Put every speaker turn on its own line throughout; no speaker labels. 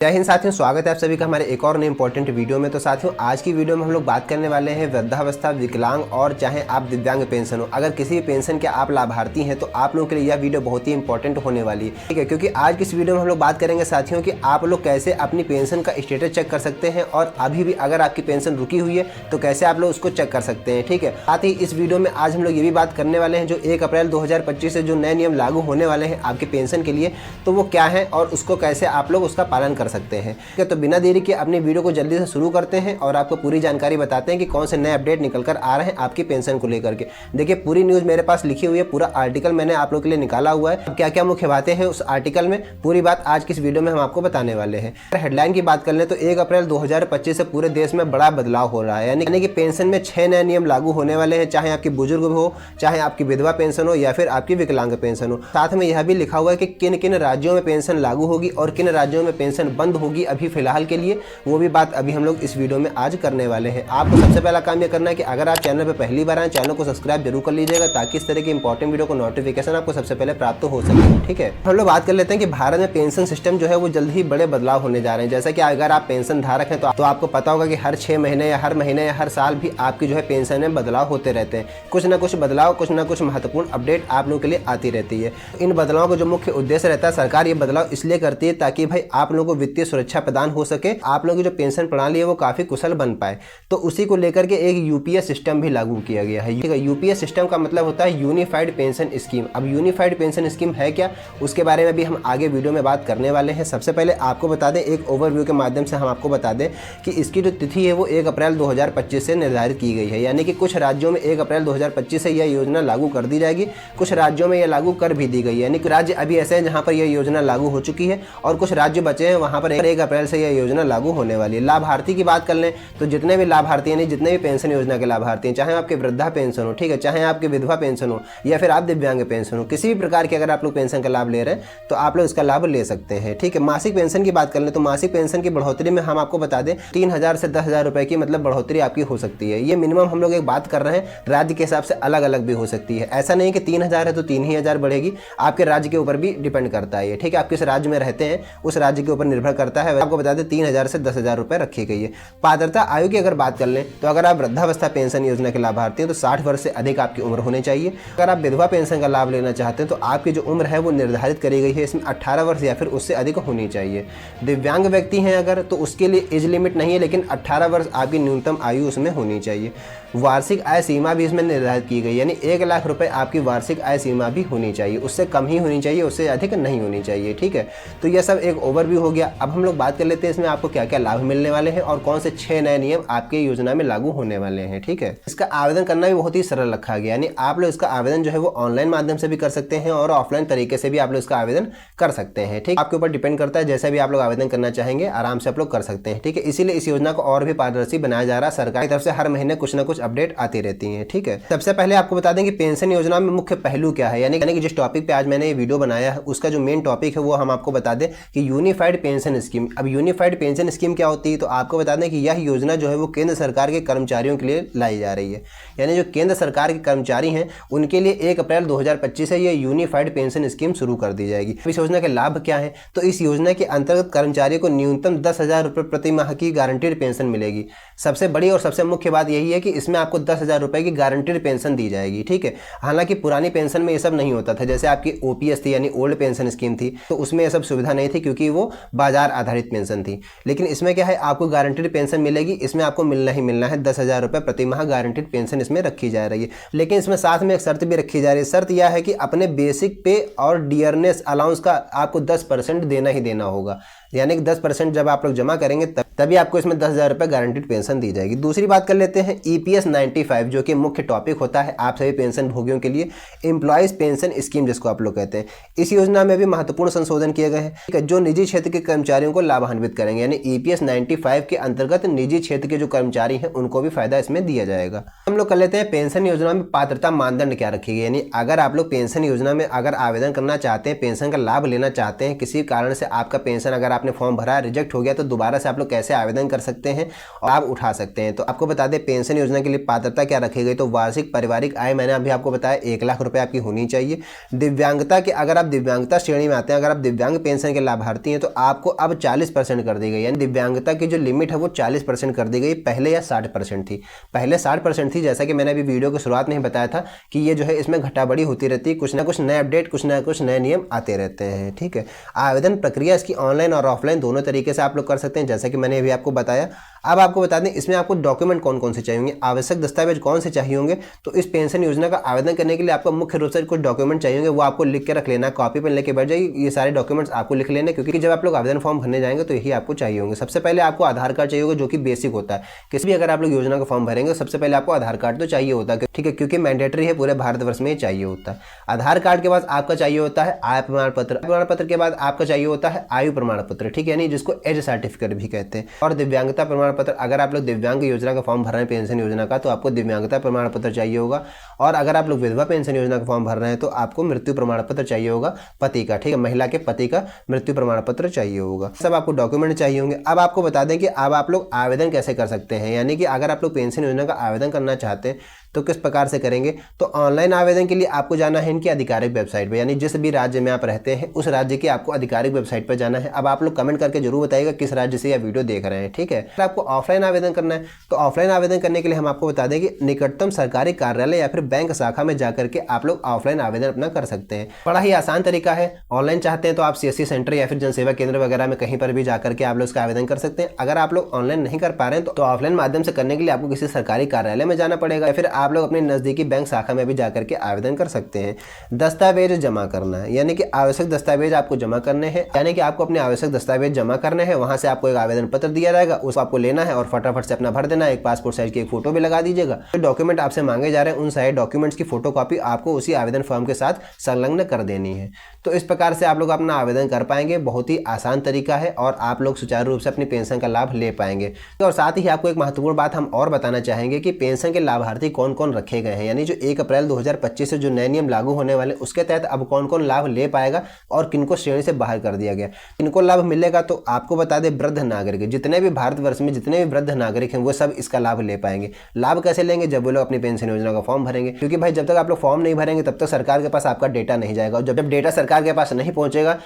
जय हिंद साथियों, स्वागत है आप सभी का हमारे एक और नए इंपॉर्टेंट वीडियो में। तो साथियों, आज की वीडियो में हम लोग बात करने वाले हैं वृद्धावस्था, विकलांग और चाहे आप दिव्यांग पेंशन हो, अगर किसी भी पेंशन के आप लाभार्थी हैं तो आप लोगों के लिए यह वीडियो बहुत ही इंपॉर्टेंट होने वाली है। ठीक है, क्योंकि आज की इस वीडियो में हम लोग बात करेंगे साथियों कि आप लोग कैसे अपनी पेंशन का स्टेटस चेक कर सकते हैं और अभी भी अगर आपकी पेंशन रुकी हुई है तो कैसे आप लोग उसको चेक कर सकते हैं। ठीक है, साथ ही इस वीडियो में आज हम लोग ये भी बात करने वाले हैं जो 1 अप्रैल 2025 से जो नए नियम लागू होने वाले हैं आपके पेंशन के लिए, तो वो क्या है और उसको कैसे आप लोग उसका पालन कर सकते हैं। तो बिना देरी के अपनी वीडियो को जल्दी से शुरू करते हैं और आपको पूरी जानकारी बताते हैं कि कौन से नए अपडेट निकल कर आ रहे हैं आपकी पेंशन को लेकर के। देखिए, पूरी न्यूज़ मेरे पास लिखी हुई है, पूरा आर्टिकल मैंने आप लोगों के लिए निकाला हुआ है। क्या क्या मुख्य बातें हैं उस आर्टिकल में, पूरी बात आज की इस वीडियो में हम आपको बताने वाले हैं। हेडलाइन की बात कर लें तो 1 अप्रैल 2025 से पूरे देश में बड़ा बदलाव हो रहा है, यानी कि पेंशन में 6 नए नियम लागू होने वाले हैं, चाहे आपकी बुजुर्ग हो, चाहे आपकी विधवा पेंशन हो या फिर आपकी विकलांग पेंशन हो। साथ में यह भी लिखा हुआ है कि किन किन राज्यों में पेंशन लागू होगी और किन राज्यों में पेंशन बंद होगी अभी फिलहाल के लिए, वो भी बात अभी हम लोग इस वीडियो में आज करने वाले हैं। आपको सबसे पहला काम ये करना है कि अगर आप चैनल पर पहली बार आए, चैनल को सब्सक्राइब जरूर कर लीजिएगा ताकि इस तरह की इंपॉर्टेंट वीडियो को नोटिफिकेशन आपको सबसे पहले प्राप्त हो सके। ठीक है, हम लोग बात कर लेते हैं कि भारत में पेंशन सिस्टम जो है वो जल्द ही बड़े बदलाव होने जा रहे हैं। जैसा कि अगर आप पेंशन धारक हैं तो आपको पता होगा कि हर 6 महीने या हर महीने या हर साल भी आपकी जो है पेंशन में बदलाव होते रहते हैं। कुछ ना कुछ बदलाव, कुछ ना कुछ महत्वपूर्ण अपडेट आप लोगों के लिए आती रहती है। इन बदलावों का जो मुख्य उद्देश्य रहता है, सरकार ये बदलाव इसलिए करती है ताकि भाई आप लोगों को वित्तीय सुरक्षा प्रदान हो सके, आप लोगों की जो पेंशन प्रणाली है वो काफी कुशल बन पाए। तो उसी को लेकर के एक यूपीएस सिस्टम भी लागू किया गया है। यूपीएस सिस्टम का मतलब होता है यूनिफाइड पेंशन स्कीम। अब यूनिफाइड पेंशन स्कीम है क्या, उसके बारे में भी हम आगे वीडियो में बात करने वाले हैं। सबसे पहले आपको बता दें, एक ओवरव्यू के माध्यम से हम आपको बता दें कि इसकी जो तिथि है वो 1 अप्रैल 2025 से निर्धारित की गई है, यानी कि कुछ राज्यों में 1 अप्रैल 2025 से यह योजना लागू कर दी जाएगी, कुछ राज्यों में यह लागू कर भी दी गई है। यानी कि राज्य अभी ऐसे हैं जहां पर यह योजना लागू हो चुकी है और कुछ राज्य बचे हैं वहां पर 1 अप्रैल से यह योजना लागू होने वाली है। लाभार्थी की बात कर लें तो जितने भी लाभार्थी हैं, जितने भी पेंशन योजना के लाभार्थी हैं, चाहे आपके वृद्धा पेंशन हो, ठीक है, चाहे आपके विधवा पेंशन हो या फिर आप दिव्यांग पेंशन हो, किसी भी प्रकार के अगर आप लोग पेंशन का लाभ ले रहे हैं तो आप लोग इसका लाभ ले सकते हैं। ठीक है, मासिक पेंशन की बात कर लें तो मासिक पेंशन की बढ़ोतरी में हम आपको बता दें 3000 से 10,000 रुपए की मतलब बढ़ोतरी आपकी हो सकती है। ये मिनिमम हम लोग एक बात कर रहे हैं, राज्य के हिसाब से अलग अलग भी हो सकती है। ऐसा नहीं कि 3000 है तो 3 ही हजार बढ़ेगी, आपके राज्य के ऊपर भी डिपेंड करता है। ठीक है, आप किस राज्य में रहते हैं उस राज्य के ऊपर निर्भर करता है। आपको बता दें 3000 से 10,000 रुपए रखी गई है। पात्रता आयु की अगर बात कर लें तो अगर आप वृद्धावस्था पेंशन योजना के लाभार्थी हैं तो 60 वर्ष से अधिक आपकी उम्र होनी चाहिए। अगर आप विधवा पेंशन का लाभ लेना चाहते हैं तो आपकी जो उम्र है वो निर्धारित करी गई है, इसमें 18 वर्ष या फिर उससे अधिक होनी चाहिए। दिव्यांग व्यक्ति हैं अगर, तो उसके लिए एज लिमिट नहीं है, लेकिन 18 वर्ष आपकी न्यूनतम आयु उसमें होनी चाहिए। वार्षिक आय सीमा भी इसमें निर्धारित की गई, यानी 1 लाख रुपए आपकी वार्षिक आय सीमा भी होनी चाहिए, उससे कम ही होनी चाहिए, उससे अधिक नहीं होनी चाहिए। ठीक है, तो यह सब एक ओवरव्यू हो गया। अब हम लोग बात कर लेते हैं इसमें आपको क्या क्या लाभ मिलने वाले हैं और कौन से 6 नए नियम आपके योजना में लागू होने वाले हैं। ठीक है, इसका आवेदन करना भी बहुत ही सरल रखा गया, यानी आप लोग इसका आवेदन जो है वो ऑनलाइन माध्यम से भी कर सकते हैं और ऑफलाइन तरीके से भी आप लोग इसका आवेदन कर सकते हैं। ठीक, आपके ऊपर डिपेंड करता है, जैसे भी आप लोग आवेदन करना चाहेंगे आराम से आप लोग कर सकते हैं। ठीक है, इसीलिए इस योजना को और भी पारदर्शी बनाया जा रहा है। सरकार की तरफ से हर महीने कुछ ना कुछ अपडेट आती रहती है। ठीक है, सबसे पहले आपको बता दें कि पेंशन योजना में मुख्य पहलू क्या है, यानी कि जिस टॉपिक पे आज मैंने ये वीडियो बनाया है उसका जो मेन टॉपिक है वो हम आपको बता दें कि यूनिफाइड पेंशन स्कीम। अब यूनिफाइड पेंशन स्कीम क्या होती है, तो आपको बता दें कि यह योजना जो है वो केंद्र सरकार के कर्मचारियों के लिए लाई जा रही है, यानी जो केंद्र सरकार के कर्मचारी हैं उनके लिए 1 अप्रैल 2025 से ये यूनिफाइड पेंशन स्कीम शुरू कर दी जाएगी। इस योजना के लाभ क्या है, तो इस योजना के अंतर्गत कर्मचारियों को न्यूनतम 10,000 रुपये प्रति माह की गारंटीड पेंशन मिलेगी। सबसे बड़ी और सबसे मुख्य बात यही है कि इसमें आपको 10,000 रुपये की गारंटीड पेंशन दी जाएगी। ठीक है, हालांकि पुरानी पेंशन में ये सब नहीं होता था, जैसे आपकी ओपीएस थी यानी ओल्ड पेंशन स्कीम थी, तो उसमें ये सब सुविधा नहीं थी क्योंकि वो बाजार आधारित पेंशन थी। लेकिन इसमें क्या है, आपको गारंटीड पेंशन मिलेगी, इसमें आपको मिलना ही मिलना है 10,000 रुपये प्रति माह गारंटीड पेंशन इसमें रखी जा रही है। लेकिन इसमें साथ में एक शर्त भी रखी जा रही है। शर्त यह है कि अपने बेसिक पे और डियरनेस अलाउंस का आपको 10% देना ही देना होगा, यानी कि 10% जब आप लोग जमा करेंगे तभी आपको इसमें 10,000 रुपये गारंटीड पेंशन दी जाएगी। दूसरी बात कर लेते हैं EPS 95, जो कि मुख्य टॉपिक होता है आप सभी पेंशन भोगियों के लिए, एम्प्लॉयज पेंशन स्कीम जिसको आप लोग कहते हैं। इस योजना में भी महत्वपूर्ण संशोधन किए गए हैं जो निजी क्षेत्र के कर्मचारियों को लाभान्वित करेंगे, यानी EPS 95 के अंतर्गत निजी क्षेत्र के जो कर्मचारी हैं उनको भी फायदा इसमें दिया जाएगा। हम लोग कर लेते हैं पेंशन योजना में पात्रता मानदंड क्या रखी गई। यानी अगर आप लोग पेंशन योजना में अगर आवेदन करना चाहते हैं, पेंशन का लाभ लेना चाहते हैं, किसी कारण से आपका पेंशन अगर आपने फॉर्म भरा रिजेक्ट हो गया तो दोबारा से आप लोग कैसे आवेदन कर सकते हैं और आप उठा सकते हैं। तो आपको बता दें पेंशन योजना के लिए पात्रता क्या रखी गई। तो वार्षिक पारिवारिक आय मैंने अभी आपको बताया 1 लाख रुपए आपकी होनी चाहिए। दिव्यांगता के अगर आप दिव्यांगता श्रेणी में आते हैं, अगर आप दिव्यांग पेंशन के लाभार्थी हैं तो आपको अब 40% कर दी गई। यानी दिव्यांगता की जो लिमिट है वो 40% कर दी गई। पहले या 60% थी, पहले 60% थी। जैसा कि मैंने अभी वीडियो की शुरुआत में ही बताया था कि ये जो है इसमें घटा बढ़ी होती रहती है, कुछ ना कुछ नए अपडेट, कुछ ना कुछ नए नियम आते रहते हैं। ठीक है, आवेदन प्रक्रिया इसकी ऑनलाइन और ऑफलाइन दोनों तरीके से आप लोग कर सकते हैं, जैसा कि मैंने अभी आपको बताया। अब आपको बता दें इसमें आपको डॉक्यूमेंट कौन कौन से चाहिए होंगे, आवश्यक दस्तावेज कौन से चाहिए होंगे। तो इस पेंशन योजना का आवेदन करने के लिए आपको मुख्य रूप से कुछ डॉक्यूमेंट चाहिए होंगे, वो आपको लिख के रख लेना, कॉपी पर लेके बैठ जाइए। ये सारे डॉक्यूमेंट्स आपको लिख लेने, क्योंकि जब आप लोग आवेदन फॉर्म भरने जाएंगे तो यही आपको चाहिए होंगे। सबसे पहले आपको आधार कार्ड चाहिए होगा, जो कि बेसिक होता है। किसी भी अगर आप लोग योजना का फॉर्म भरेंगे सबसे पहले आपको आधार कार्ड तो चाहिए होता है, ठीक है, क्योंकि मैंडेटरी है, पूरे भारतवर्ष में चाहिए होता है। आधार कार्ड के बाद आपका चाहिए होता है आय प्रमाण पत्र, प्रमाण पत्र के बाद आपका चाहिए होता है आयु प्रमाण पत्र, ठीक है, यानी जिसको एज सर्टिफिकेट भी कहते हैं। और दिव्यांगता प्रमाण पत्र, अगर आप लोग दिव्यांग योजना का फॉर्म भर रहे हैं पेंशन योजना का, तो आपको दिव्यांगता प्रमाण पत्र चाहिए होगा। और अगर आप लोग विधवा पेंशन योजना का फॉर्म भर रहे हैं तो आपको मृत्यु प्रमाण पत्र चाहिए होगा पति का, ठीक है, महिला के पति का मृत्यु प्रमाण पत्र चाहिए होगा। सब आपको डॉक्यूमेंट चाहिए होंगे। अब आपको बता दें कि अब आप लोग आवेदन कैसे कर सकते हैं। यानी कि अगर आप लोग पेंशन योजना का आवेदन करना चाहते हैं तो किस प्रकार से करेंगे। तो ऑनलाइन आवेदन के लिए आपको जाना है इनकी आधिकारिक वेबसाइट पर, यानी जिस भी राज्य में आप रहते हैं उस राज्य की आपको आधिकारिक वेबसाइट पर जाना है। अब आप लोग कमेंट करके जरूर बताइएगा किस राज्य से यह वीडियो देख रहे हैं, ठीक है। अगर आपको ऑफलाइन आवेदन करना है तो ऑफलाइन आवेदन करने के लिए हम आपको बता दें कि निकटतम सरकारी कार्यालय या फिर बैंक शाखा में जाकर के आप लोग ऑफलाइन आवेदन अपना कर सकते हैं। बड़ा ही आसान तरीका है। ऑनलाइन चाहते हैं तो आप CSC सेंटर या फिर जनसेवा केंद्र वगैरह में कहीं पर भी जाकर के आप लोग इसका आवेदन कर सकते हैं। अगर आप लोग ऑनलाइन नहीं कर पा रहे हैं तो ऑफलाइन माध्यम से करने के लिए आपको किसी सरकारी कार्यालय में जाना पड़ेगा, या फिर आप लोग अपने नजदीकी बैंक शाखा में भी जाकर के आवेदन कर सकते हैं। दस्तावेज जमा करना है, यानी कि आवश्यक दस्तावेज आपको जमा करने हैं, यानी कि आपको अपने आवश्यक दस्तावेज जमा करने हैं। वहां से आपको एक आवेदन पत्र दिया जाएगा, उसको आपको लेना है और फटाफट से अपना भर देना है। एक पासपोर्ट साइज की एक फोटो भी लगा दीजिएगा। जो डॉक्यूमेंट आपसे मांगे जा रहे हैं उन सारे डॉक्यूमेंट्स की फोटोकॉपी आपको उसी आवेदन फॉर्म के साथ संलग्न कर देनी है। तो इस प्रकार से आप लोग अपना आवेदन कर पाएंगे। बहुत ही आसान तरीका है और आप लोग सुचारू रूप से अपनी पेंशन का लाभ ले पाएंगे। और साथ ही आपको एक महत्वपूर्ण बात हम और बताना चाहेंगे कि पेंशन के लाभार्थी कौन कौन रखे गए हैं। यानी जो 1 अप्रैल 2025 से जो नए नियम लागू होने वाले उसके तहत अब कौन कौन लाभ ले पाएगा और किनको श्रेणी से बाहर कर दिया गया। किनको लाभ मिलेगा तो आपको बता दें वृद्ध नागरिक, जितने भी भारतवर्ष में जितने भी वृद्ध नागरिक हैं वो सब इसका लाभ ले पाएंगे। लाभ कैसे लेंगे, जब वो लोग अपनी पेंशन योजना का फॉर्म भरेंगे, क्योंकि भाई जब तक आप लोग फॉर्म नहीं भरेंगे तब तक सरकार के पास आपका डेटा नहीं जाएगा, और जब डेटा सरकार के पास नहीं पहुंचेगा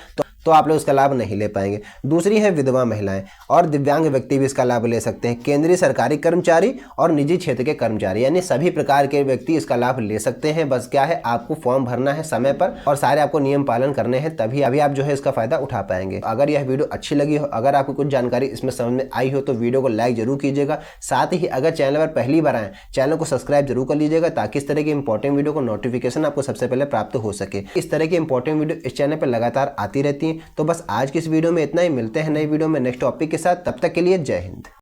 तो आप लोग इसका लाभ नहीं ले पाएंगे। दूसरी है विधवा महिलाएं और दिव्यांग व्यक्ति भी इसका लाभ ले सकते हैं। केंद्रीय सरकारी कर्मचारी और निजी क्षेत्र के कर्मचारी, यानी सभी प्रकार के व्यक्ति इसका लाभ ले सकते हैं। बस क्या है, आपको फॉर्म भरना है समय पर और सारे आपको नियम पालन करने हैं, तभी अभी आप जो है इसका फायदा उठा पाएंगे। अगर यह वीडियो अच्छी लगी हो, अगर आपको कुछ जानकारी इसमें समझ में आई हो तो वीडियो को लाइक जरूर कीजिएगा। साथ ही अगर चैनल पर पहली बार आए चैनल को सब्सक्राइब जरूर कर लीजिएगा, ताकि इस तरह की इंपॉर्टेंट वीडियो को नोटिफिकेशन आपको सबसे पहले प्राप्त हो सके। इस तरह की इंपॉर्टेंट वीडियो इस चैनल पर लगातार आती रहती है। तो बस आज इस वीडियो में इतना ही। मिलते हैं नई वीडियो में नेक्स्ट टॉपिक के साथ। तब तक के लिए जय हिंद।